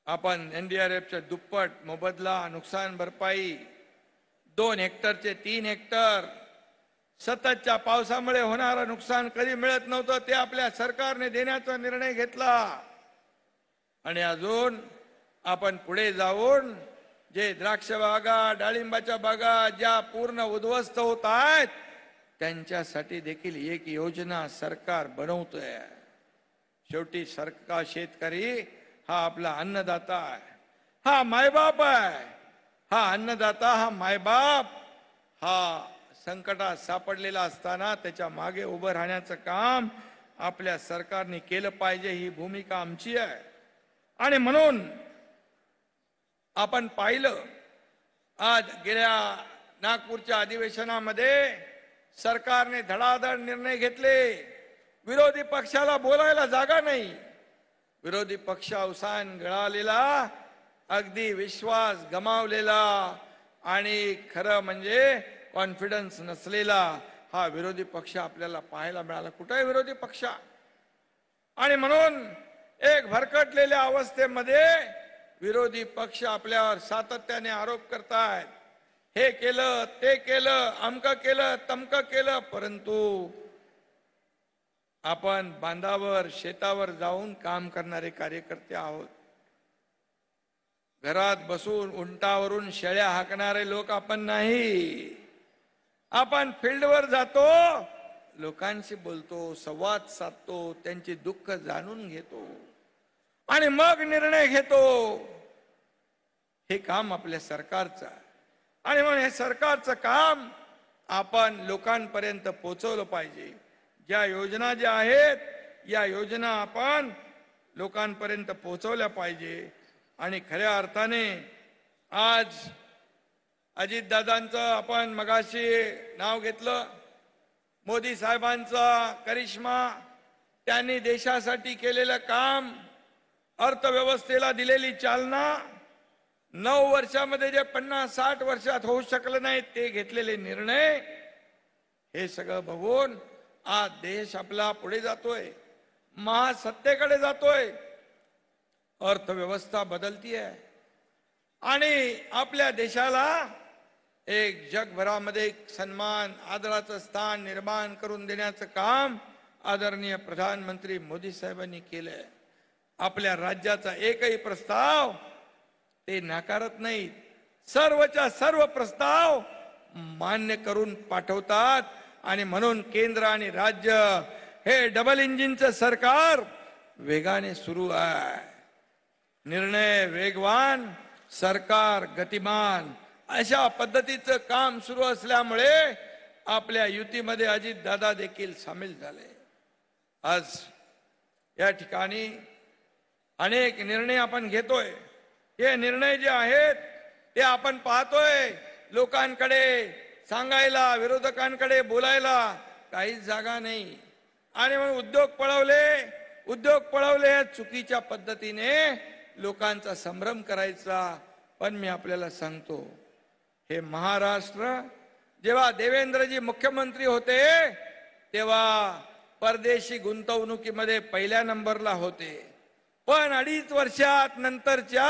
आपण NDRFच्या दुप्पट मोबदला, नुकसान भरपाई, 2 हेक्टरचे 3 हेक्टर, सततच्या पावसामुळे होणारं नुकसान कधी मिळत नव्हतं ते आपल्या सरकारने देण्याचा निर्णय घेतला। आणि अजून आपण पुढे जाऊन जे द्राक्ष बागा, डाळिंबाच्या बागा ज्या पूर्ण उद्ध्वस्त होत आहेत त्यांच्यासाठी देखील एक योजना सरकार बनवतोय। शेवटी सरकार, शेतकरी हा आपला अन्नदाता आहे, हा मायबाप आहे। हा अन्नदाता, हा मायबाप, हा संकटात सापडलेला असताना त्याच्या मागे उभं राहण्याचं काम आपल्या सरकारने केलं पाहिजे, ही भूमिका आमची आहे। आणि म्हणून आपण पाहिलं आज गेल्या नागपूरच्या अधिवेशनामध्ये सरकारने धडाधड निर्णय घेतले। विरोधी पक्षाला बोलायला जागा नाही, विरोधी पक्ष अवसान गळालेला, अगदी विश्वास गमावलेला आणि खरं म्हणजे कॉन्फिडन्स नसलेला हा विरोधी पक्ष आपल्याला पाहायला मिळाला। कुठे आहे विरोधी पक्ष? आणि म्हणून एक भरकटलेल्या अवस्थेमध्ये विरोधी पक्ष आपल्यावर सातत्याने आरोप करतायत, हे केलं, ते केलं, अमकं केलं, तमकं केलं, परंतु आपण बांधावर, शेतावर जाऊन काम करणारे कार्यकर्ते आहोत। घरात बसून उंटावरून शेळ्या हाकणारे लोक आपण नाही। आपण फील्डवर जातो, लोकांशी बोलतो, संवाद साधतो, त्यांचे दुःख जाणून घेतो आणि मग निर्णय घेतो। हे काम आपल्या सरकारचं आहे आणि म्हणून हे सरकारचं काम आपण लोकांपर्यंत पोहोचवलं पाहिजे। ज्या योजना ज्या आहेत या योजना आपण लोकांपर्यंत पोहोचवल्या पाहिजे। आणि खऱ्या अर्थाने आज अजितदादांचं आपण मगाशी नाव घेतलं, मोदी साहेबांचा करिश्मा, त्यांनी देशासाठी केलेलं काम, अर्थव्यवस्थेला दिलेली चालना, 9 वर्षामध्ये जे 50-60 वर्षात होऊ शकलं नाही ते घेतलेले निर्णय, हे सगळं बघून आज देश आपला पुढे जातोय, महासत्तेकडे जातोय, अर्थव्यवस्था बदलतीये आणि आपल्या देशाला एक जगभरामध्ये सन्मान, आदराचं स्थान निर्माण करून देण्याचं काम आदरणीय प्रधानमंत्री मोदी साहेबांनी केलंय। आपल्या राज्याचा एकही प्रस्ताव ते नाकारत नाहीत, सर्वच्या सर्व प्रस्ताव मान्य करून पाठवतात। आणि म्हणून केंद्र आणि राज्य हे डबल इंजिनचं सरकार वेगाने सुरू आहे। निर्णय वेगवान, सरकार गतिमान, अशा पद्धतीचं काम सुरू असल्यामुळे आपल्या युतीमध्ये अजितदादा देखील सामील झाले। आज या ठिकाणी अनेक निर्णय आपण घेतोय, हे निर्णय जे आहेत ते आपण पाहतोय, लोकांकडे सांगायला, विरोधकांकडे बोलायला काहीच जागा नाही। आणि मग उद्योग पळवले चुकीच्या पद्धतीने लोकांचा संभ्रम करायचा। पण मी आपल्याला सांगतो, हे महाराष्ट्र जेव्हा देवेंद्रजी मुख्यमंत्री होते तेव्हा परदेशी गुंतवणुकीमध्ये पहिल्या नंबरला होते, पण 2.5 वर्षात नंतरच्या